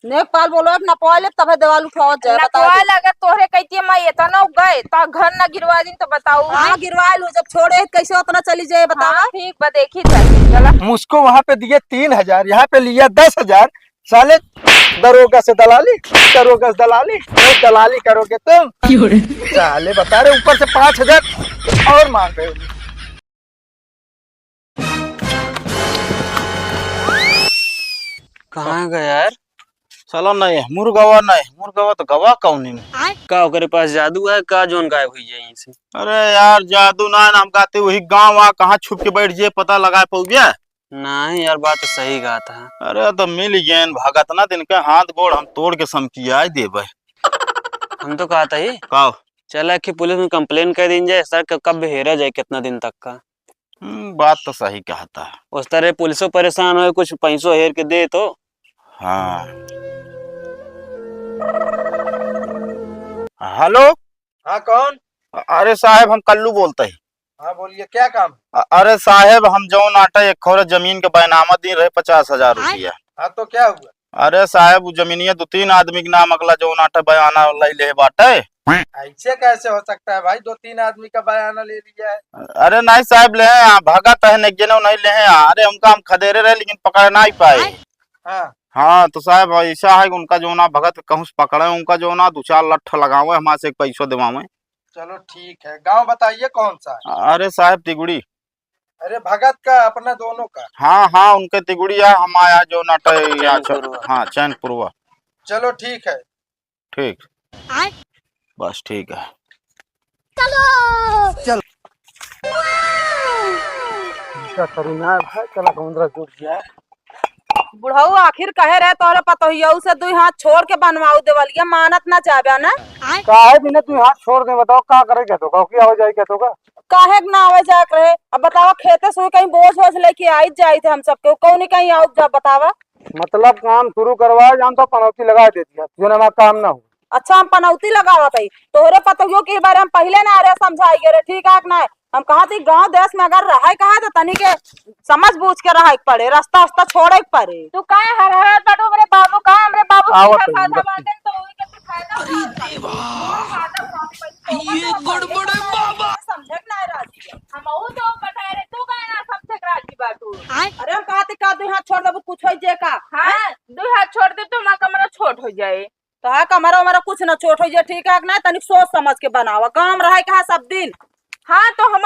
नेकपाल बोलो ना पहले तब देवाल उठावत जाए बता नकवाल अगर तोहरे कहती मैं इतना गए तो घर न गिरवा दी तो बताऊ हाँ गिरवाल जब छोड़े कैसे उतना चली जाए बतावा। हाँ ठीक बा देखी जाती चला। मुझको वहाँ पे दिए 3,000, यहाँ पे लिया 10,000। साले दरोगा से दलाली, दरोगा से दलाली, नहीं दलाली करोगे तुम। साले बता रहे ऊपर से 5,000 और मांग रहे हो। कहाँ गया यार? चलो नहीं मुर्गवा तो गवा कौन नहीं। का ओकरे पास जादू है का जोन गायब हुई है यहीं से? अरे यार जादू ना हम कहते वही गाँव आ कहाँ छुप के बैठ जाए पता लगा पाओगे। नहीं यार बात तो सही कहा था। अरे तो मिल गए भागत ना दिन के हाथ गोड़ हम तोड़ के समकिया देवे। हम तो कहा था ही का चला कि पुलिस में कंप्लेन कर दी जाए सर कब हेरा जाए कितना दिन तक का। बात तो सही कहता है। उस तरह पुलिसों परेशान हो कुछ पैसों हेर के दे तो। हाँ हेलो। हाँ कौन? अरे साहब हम कल्लू बोलते हैं। हाँ बोलिए क्या काम? अरे साहब हम जौन आटा एक खोर जमीन के बैनामा दी रहे 50,000 रुपया। हाँ तो क्या हुआ? अरे साहब वो जमीनिया 2-3 आदमी के नाम अगला जौन आटा बयाना ले बाटे। ऐसे कैसे हो सकता है भाई? 2-3 आदमी का बयाना ले लिया है। अरे नहीं साहब ले हैं भागा तहन एक जने नहीं ले हैं। अरे उनका हम खदेरे रहे लेकिन पकड़ नहीं पाए। हाँ हाँ तो साहब ऐसा है उनका जो ना भगत कहूँ पकड़े उनका जो ना 2-4 लठ लगावे हमारे से पैसों दिवावे। चलो ठीक है, गांव बताइए कौन सा है? अरे साहब तिगुड़ी। अरे भगत का अपना दोनों का? हाँ हाँ उनके तिगुड़ी है हम आया जो नाटा हाँ चैनपुरवा। चलो ठीक है। ठीक बस ठीक है। चल करीना भाई चला समुद्र जुट गया। बुढ़ऊ आखिर कहे रहे तोहरे पतोहियऊ से 2 हाथ छोड़ के बनवाऊ देवलिया मानत ना चाहे ना। काहे बिना तू हाथ छोड़ दे बताओ का करे क्या तो की आवाज आई क्या तो का? काहे ना आवे जा रहे अब बतावा खेते से कहीं बोझ वोझ लेके आई जाए थे हम सबके कौन कहीं आओ जा बतावा। मतलब काम शुरू करवा जान तो पनौती लगा देती है जो ना काम ना हो। अच्छा हम पनौती लगावत है तोहरे पतोहियों के बारे में पहले ना रहे समझाई गे ठीक है ना। हम कहा थी गांव देश में अगर रहा कहा तो तनी के समझ बूझ के रहा पड़े रास्ता वास्ता छोड़े पड़े। तू काहे हर हर बटो मेरे बाबू का हमरे बाबू आवत सीधा है, खाधा बाटे तो ओही के फायदा ये गड़बड़ है बाबा समझे ना राजी हम ओ तो बताए रे तू काहे ना समझे राजी बाटू। अरे हम कहा थी का 2 हाथ छोड़ दे कुछ हो जे का। हां 2 हाथ छोड़ दे तो मां कमरा छोट हो जाए तो है कमरा हमारा कुछ ना छोट हो जे ठीक है ना तनिक सोच समझ के बनावा गांव रहा कहा सब दिन। हाँ तो हम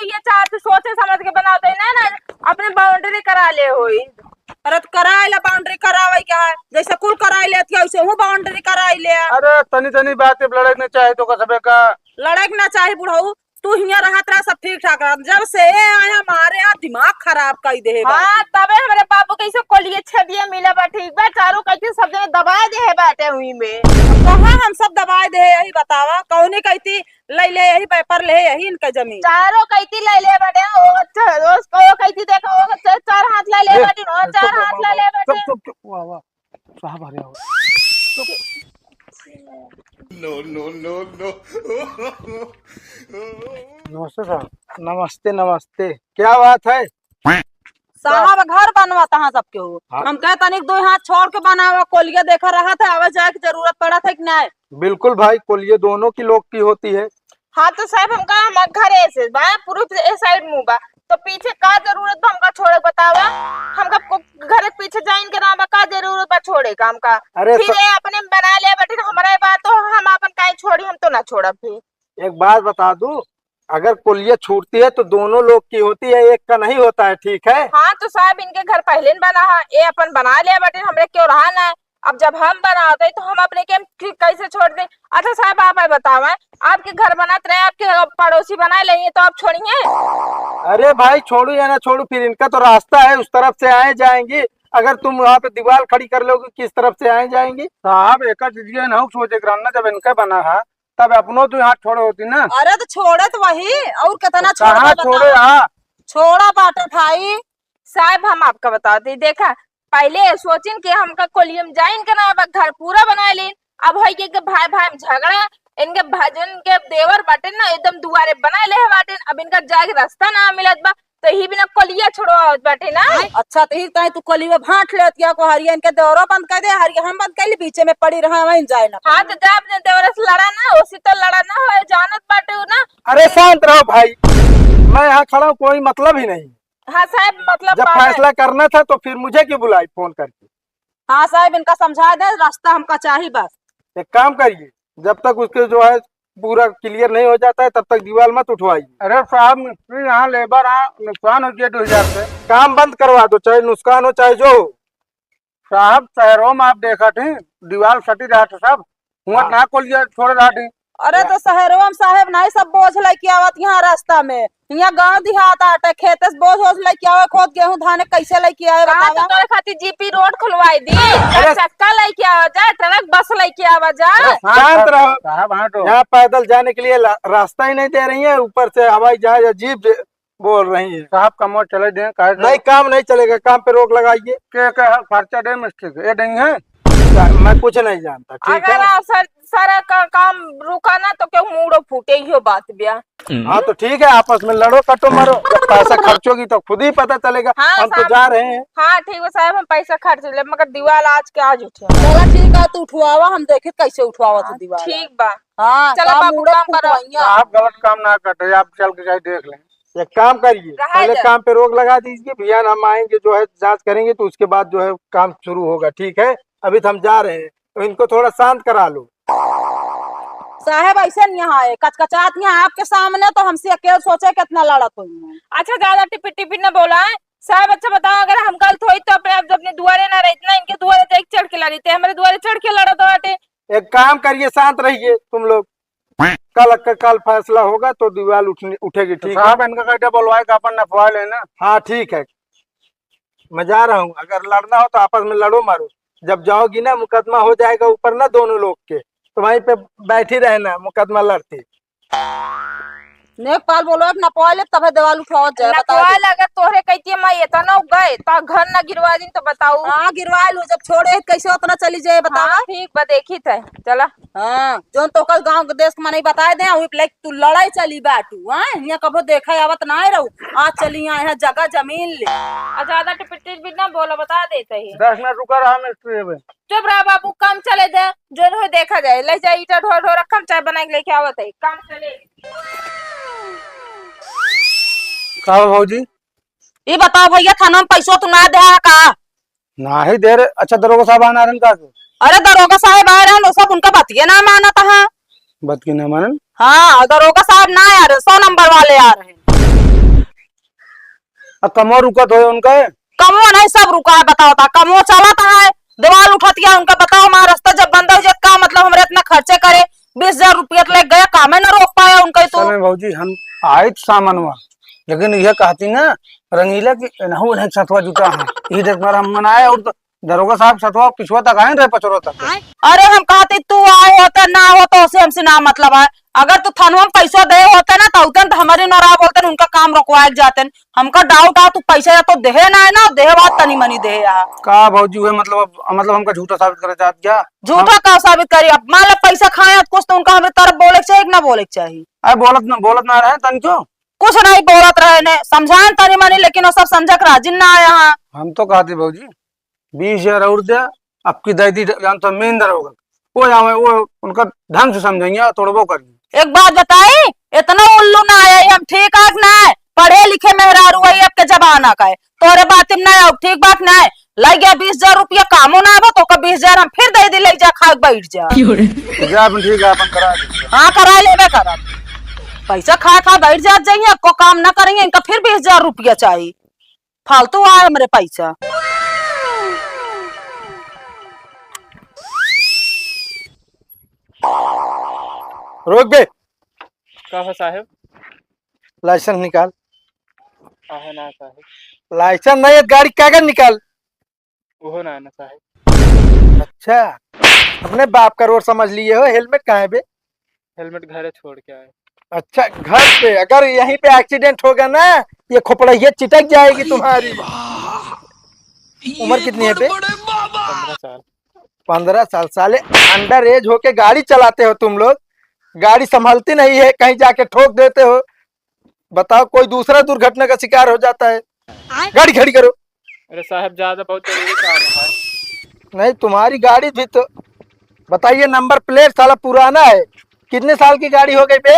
ये चाहते सोचे समझ के बनाते ना ना अपने बाउंड्री करा ले होई। अरे तो कराई ला बाउंड्री करावे क्या है जैसे कुल कराई लेती है वैसे हूँ बाउंड्री कराई ले। अरे तनी तनी बात लड़क नहीं चाहे तो कसबे का लड़क ना चाहे बुढ़ऊ तू हियां रहत रहा सब ठीक ठाक रहा जब से आया हमारे यहाँ दिमाग खराब कर दे। हाँ तबे हमारे बाबू कैसे कोलिए छदिया मिला बा ठीक बा चारों कैसे सब जने दबा दे है बाटे हुई में। कहाँ हम सब दबाए दे यही बतावा कौनी कहती ले ले यही पेपर ले यही इनका जमीन चारों कहती ले ले बाटे ओ अच्छा दोस्त को कहती देखो ओ 4 हाथ ले ले बाटे और 4 हाथ ले ले बाटे। चुप वाह वाह साहब आ रहा नमस्ते साहब। नमस्ते नमस्ते क्या बात है? साहब घर बनवा तहाँ सबके हो। हम कहे तनिक 2 हाथ छोड़ के बनावा कोलिया देखा रहा था आवे जाए की जरूरत पड़ा था कि नहीं। बिल्कुल भाई कोलिए दोनों की लोग की होती है। हाँ तो साहब हम कहा हम घर ऐसे बा पूर्व ए साइड मुंह बा तो पीछे का जरूरत बा हमका छोड़े बतावा हमका घर के पीछे जाइन के नाम का जरूरत बा छोड़े का हमका। अरे फिर अपने बना ले बटे हमारे बात तो हम अपन काहे छोड़ी हम तो ना छोड़ा फिर। एक बात बता दूं अगर कोलिया छूटती है तो दोनों लोग की होती है एक का नहीं होता है ठीक है। हाँ तो साहब इनके घर पहले बना है ये अपन बना लिया बटे हमरे क्यों रहा ना अब जब हम बनाते तो हम अपने के कैसे छोड़ दे। अच्छा साहब आप बतावा आपके घर बनाते रहे आपके पड़ोसी बना लेंगे तो आप छोड़िए। अरे भाई छोड़ू या ना छोड़ू फिर इनका तो रास्ता है उस तरफ से आए जाएंगी। अगर तुम वहाँ पे दीवार खड़ी कर लोगे किस तरफ से आए जाएंगी? साहब एक ना सोचे ना जब इनका बना है तब अपनों तो हाथ छोड़े होती ना। अरे तो छोड़े तो वही और कितना कहाँ छोड़े? हाँ छोड़ा बाटे भाई। साहब हम आपका बताते देखा पहले सोचिन के हमका कोलियम जाइन के ना घर पूरा बना लेन अब है के भाई भाई में झगड़ा इनके भजन के देवर बाटे ना एकदम दुआरे बना ले बाटे अब इनका जाके रास्ता ना मिलत बा तो ही बिना कोलिया छोड़वावत बाटे ना। अच्छा तो ही तू कली में भांट लेत या को हरिया इनके दौरा बंद कर दे, हरिया हम बंद कर ली, बीचे में पड़ी रहा वहीं जाए ना। हाँ तो जा अपने देवरा से लड़ा ना, उसी तो लड़ा ना हो, जानत बाटे हो ना। अरे शांत रहो भाई, मैं यहाँ खड़ा हूँ, कोई मतलब ही नहीं। हाँ साहब मतलब जब बात है। फैसला करना था तो फिर मुझे क्यों बुलाई फोन करके? हाँ साहब इनका समझा दे, रास्ता हमका चाहिए बस। एक काम करिए, जब तक उसके जो है पूरा क्लियर नहीं हो जाता है तब तक दीवार मत उठवाइए। अरे साहब मिस्त्री यहाँ लेबर नुकसान हो गया 2000 से, काम बंद करवा दो, चाहे नुकसान हो चाहे जो हो। साहब शहरों में आप देखा थे दीवार सटी रहा था सब, हुआ ना कोलिया छोड़ रहा थी। अरे तो शहरों साहब नहीं सब बोझ लेके आवत यहाँ रास्ता में, यहाँ गांव देहात आटे खेते से बोझ लेके आवे, खोद गेहूं धान कैसे लेके आवे कहा तो बतावा। तोरे खातिर जीपी रोड खुलवाई दी, चक्का लेके आवा जा, ट्रक बस लेके आवा जा। शांत रहो साहब, यहाँ पैदल जाने के लिए रास्ता ही नहीं दे रही है, ऊपर से हवाई जहाज अजीब बोल रही है। साहब काम चले दे, नहीं काम नहीं चलेगा, काम पे रोक लगाइए। क्या खर्चा दे मिस्त्री ये नहीं है, मैं कुछ नहीं जानता। ठीक अगर है आप सारा का काम रुका ना तो क्यों मूड़ो फूटे ही हो बात ब्या। हाँ तो ठीक है, आपस में लड़ो कटो मरो, जब पैसा खर्चोगी तो खुद ही पता चलेगा। हाँ, हम तो साहब। जा रहे हैं। हाँ ठीक है साहब, हम पैसा खर्च ले, मगर दीवार आज के आज उठे। चला ठीक है तू उठवावा, हम देखे कैसे उठवावा तू दीवार। ठीक बा, हाँ चलो काम बाबू, मुड़े काम करो। फुकवइया। आप गलत काम ना करते, आप चल के जाए देख लें। एक काम करिए, रहा पहले जा। काम पे रोक लगा दीजिए, भैया हम आएंगे जो है जांच करेंगे तो उसके बाद जो है काम शुरू होगा। ठीक है, अभी तो हम जा रहे हैं, तो इनको थोड़ा शांत करा लो। साहब ऐसे नहीं यहाँ है कचकचात यहाँ आपके सामने, तो हमसे अकेले सोचे कितना लड़त हुई। अच्छा ज्यादा टिपी टिपी न बोला है साहब। अच्छा बताओ, अगर हम गलत हुई तो अपने दुआरे ना रही ना, इनके दुआरे देख चढ़ के लड़ी थे, हमारे दुआरे चढ़ के लड़ा तो बाटे। एक काम करिए, शांत रहिए तुम लोग, कल फैसला होगा तो दीवार उठेगी। ठीक है, इनका कहते बोलवाए का अपन नफवा लेना। हाँ ठीक है, मैं जा रहा हूँ, अगर लड़ना हो तो आपस में लड़ो मारो, जब जाओगी ना मुकदमा हो जाएगा ऊपर ना दोनों लोग के, तो वहीं पे बैठी रहना मुकदमा लड़ती। नेकपाल बोलो अपना पॉइल तब दीवार उठवावत जाए बताओ। नकवाल अगर तोहरे कहती है मैं इतना गए तो घर न गिरवा दी तो बताऊ। हाँ गिरवा लू, जब छोड़े कैसे उतना चली जाए बताओ। हाँ ठीक बा, देखी थे चला। हाँ जो तो कल गांव के देश में नहीं बताए दे, वही लाइक तू लड़ाई चली बाटू। हाँ यहाँ कबो देखा आवत ना रहू, आज चली यहाँ जगह जमीन ले। ज्यादा टिपी भी ना बोलो, बता देते ही। 10 मिनट रुका रहा मिस्त्री। चुप रहा बाबू, काम चले दे, जो हो देखा जाए। ले जाए ईटा ढो ढो रखम, चाय बना के लेके आवत है, काम चले। कहा भाजी? ये बताओ भैया थाना में पैसा तू ना दे का? ना ही दे रहे। अच्छा दरोगा साहब आना रहे का? अरे दरोगा साहब आ रहे हैं, सब उनका बतिया ना माना था। बत की ना मानन? हाँ दरोगा साहब ना आ रहे, 100 नंबर वाले आ रहे हैं। अब कमो रुका तो उनका है? कमो नहीं सब रुका है, बताओ था कमो चला था, दीवार उठतिया उनका। बताओ हमारा रास्ता जब बंद हो जाए का मतलब हमारे इतना खर्चे करे, 20,000 रुपया ले गया, काम है ना रोक पाया उनका। तो भाजी हम आए सामानवा, लेकिन यह कहती ना रंगीला की नहु नहीं सतवा जुटा है, यही देख मारा हम मनाए, और तो दरोगा साहब सतवा पिछवा तक आए रहे 75 तक। अरे हम कहते तू आए होते ना हो तो उसे हमसे ना मतलब है। अगर तू थानवा में पैसा दे होते ना तो हमारे नाराज बोलते उनका काम रोकवाए जाते। हमका डाउट आ तू पैसा या तो देहे ना है ना, देहे बात तनी मनी दे का भाजी हुए मतलब हमका झूठा साबित करे जात क्या? झूठा का साबित करी? अब मान लो पैसा खाए कुछ तो उनका हमारे तरफ बोले चाहिए कि ना बोले चाहिए? अरे बोलत ना रहे तन क्यों? कुछ नहीं बोलत रहे ने, समझाए तनी मनी, लेकिन वो सब समझक राजी ना आया। हाँ हम तो कहते भाजी 20,000 और दे, आपकी दादी जान तो मेन दरोगा वो जावे, वो उनका ढंग से समझेंगे तोड़बो करेंगे। एक बात बताई, इतना उल्लू ना आया हम, ठीक है ना? पढ़े लिखे मेहरारू है अब के जमाना का है, तोरे बात में ना ठीक बात ना है। लग गया 20,000 रुपया कामो ना आवा तो 20,000 हम फिर दे दी, ले जा खा बैठ जा। ठीक है अपन करा देंगे। हाँ करा लेवे करा, पैसा खा खा बैठ जात जाइए, को काम ना करेंगे, इनका फिर 20,000 रुपया चाहिए, फालतू आए हमारे पैसा। रोक गए कहा साहब? लाइसेंस निकाल। कहा ना साहब? लाइसेंस नहीं है, गाड़ी कागज निकाल। वो ना ना साहब। अच्छा अपने बाप का रोड समझ लिए हो, हेलमेट कहाँ है बे? हेलमेट घर छोड़ के आए। अच्छा घर पे, अगर यहीं पे एक्सीडेंट हो गया ना, ये खोपड़िया चिटक जाएगी तुम्हारी। उम्र कितनी है बे? 15 साल। 15 साल? साले अंडर एज होके गाड़ी चलाते हो तुम लोग, गाड़ी संभलती नहीं है, कहीं जाके ठोक देते हो। बताओ, कोई दूसरा दुर्घटना का शिकार हो जाता है। गाड़ी खड़ी करो। अरे साहब ज्यादा बहुत जरूरी काम है। नहीं, तुम्हारी गाड़ी भी तो बताइए, नंबर प्लेट साला पुराना है। कितने साल की गाड़ी हो गई बे?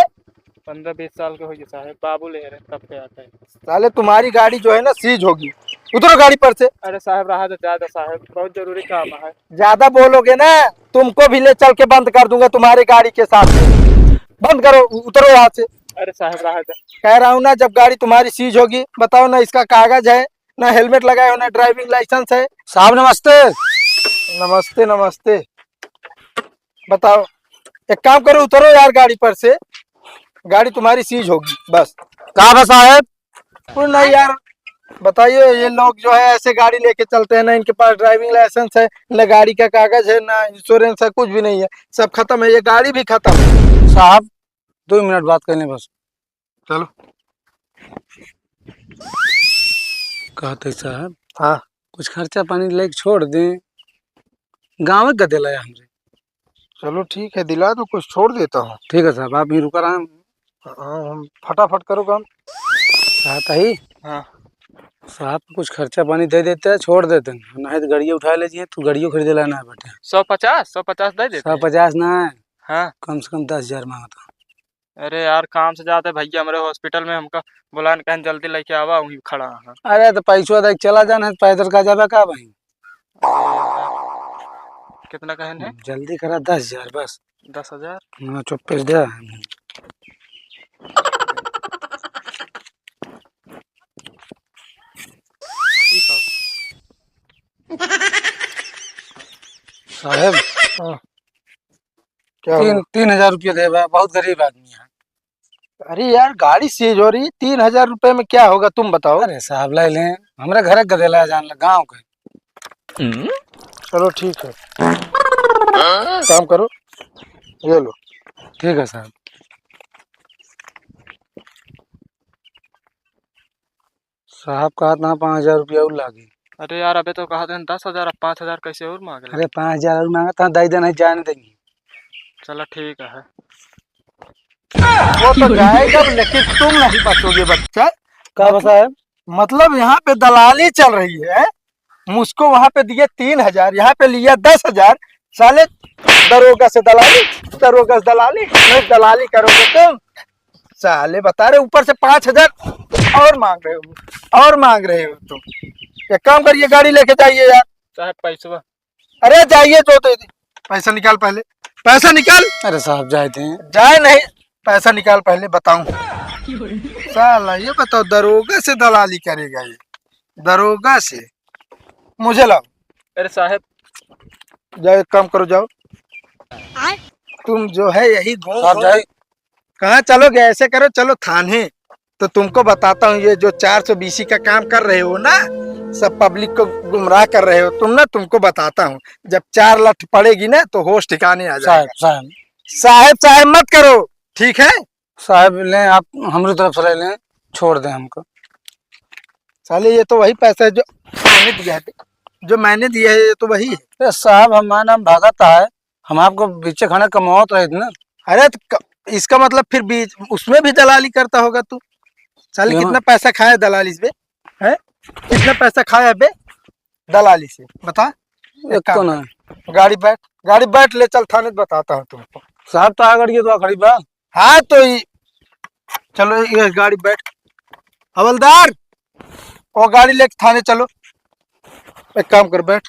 15-20 साल के हो गए साहब, बाबू ले रहे तब पे आता है। साले तुम्हारी गाड़ी जो है ना सीज होगी। उतरो गाड़ी पर से। अरे साहब रहा तो ज्यादा साहब, बहुत जरूरी काम है। ज्यादा बोलोगे ना तुमको भी ले चल के बंद कर दूंगा तुम्हारी गाड़ी के साथ में। बंद करो, उतरो यहाँ से। अरे साहब रहा था। कह रहा हूँ ना, जब गाड़ी तुम्हारी सीज होगी, बताओ ना इसका कागज है, ना हेलमेट लगाए हो, ना ड्राइविंग लाइसेंस है। साहब नमस्ते। नमस्ते नमस्ते। बताओ, एक काम करो, उतरो यार गाड़ी पर से। गाड़ी तुम्हारी सीज होगी बस। कहाँ बस साहब? नहीं यार, बताइए, ये लोग जो है ऐसे गाड़ी लेके चलते हैं ना, इनके पास ड्राइविंग लाइसेंस है, ना गाड़ी का कागज है, ना इंश्योरेंस है, कुछ भी नहीं है, सब खत्म है, ये गाड़ी भी खत्म है। साहब 2 मिनट बात करने बस। चलो। कहते साहब हाँ, कुछ खर्चा पानी लेके छोड़ दें, गाँव का दिलाया हमसे। चलो ठीक है, दिला दो, कुछ छोड़ देता हूँ। ठीक है साहब, आप ही रुका रहा। हाँ, हम फटाफट करो काम। चाहता ही हाँ, साहब कुछ खर्चा पानी दे देते हैं, छोड़ देते हैं, नहीं तो गाड़िया उठा लीजिए, तो गाड़ियों खरीदे लाना है बेटे। 150 दे देते हैं। 150 ना है, हाँ। कम से कम 10,000 मांगता। अरे यार काम से जाते भैया हमारे हॉस्पिटल में, हमका बुलाने कहीं जल्दी लेके आवा, वहीं खड़ा है। अरे तो पैसों देख चला जाना है, पैदल का जाबा का भाई। कितना कहन है? जल्दी करा, 10,000 बस। 10,000। हाँ, चुप पे दे। साहब क्या हुआ? 3,000 रुपया दे बा, बहुत गरीब आदमी है। अरे यार, गाड़ी सीज हो रही है, 3,000 रुपए में क्या होगा तुम बताओ। अरे साहब ले लें, हमारे घर गदेला जान लगा गाँव के। चलो ठीक है, काम करो, ये लो। ठीक है साहब। साहब कहा था 5,000 रुपया और लागी। अरे यार अबे तो कहा था 10,000, अब 5,000 कैसे और मांग रहे? अरे 5,000 और मांगा था, दे देना, जाने देंगे। चलो ठीक है। वो तो जाएगा, लेकिन तुम नहीं बचोगे बच्चा। कहा साहब? मतलब यहाँ पे दलाली चल रही है। मुझको वहाँ पे दिए 3,000, यहाँ पे लिया 10,000। साले दरोगा से दलाली, दरोगा से दलाली, नहीं दलाली करोगे तुम। साले बता रहे, ऊपर से 5,000 और मांग रहे हो, और मांग रहे हो तुम। एक काम करिए, गाड़ी लेके जाइए यार। साहब पैसा। अरे जाइए, जो दे दी। पैसा निकाल पहले, पैसा निकाल। अरे साहब जाते हैं। जाए नहीं, पैसा निकाल पहले, बताऊं। साला ये बताओ, दरोगा से दलाली करेगा ये? दरोगा से मुझे लाओ। अरे साहब जाओ, एक काम करो, जाओ। तुम जो है यही घूम साहब जाए। कहाँ चलोगे? ऐसे करो, चलो थाने। तो तुमको बताता हूँ, ये जो 420 का काम कर रहे हो ना, सब पब्लिक को गुमराह कर रहे हो तुम ना, तुमको बताता हूँ। जब 4 लठ पड़ेगी ना, तो होश ठिकाने आ साहब जाएगा। साहब साहब साहब मत करो, ठीक है? साहब लें, आप हमारी तरफ से ले लें, छोड़ दें हमको। साले ये तो वही पैसा है जो मैंने दिया है, जो मैंने दिया है, ये तो वही है। अरे साहब हमारा नाम भागत है, हम आपको पीछे खाना कमावत रहे थे ना। अरे तो इसका मतलब फिर बीच उसमें भी दलाली करता होगा तू। साले क्यों? कितना पैसा खाया दलाली से? है कितना पैसा खाया बे दलाली से, बता। एक तो ना गाड़ी बैठ, गाड़ी बैठ, ले चल थाने, बताता हूँ तुमको। साहब तो आगे तो खड़ी बा। हाँ तो चलो, ये गाड़ी बैठ। हवलदार, वो गाड़ी लेके थाने चलो। एक काम कर, बैठ।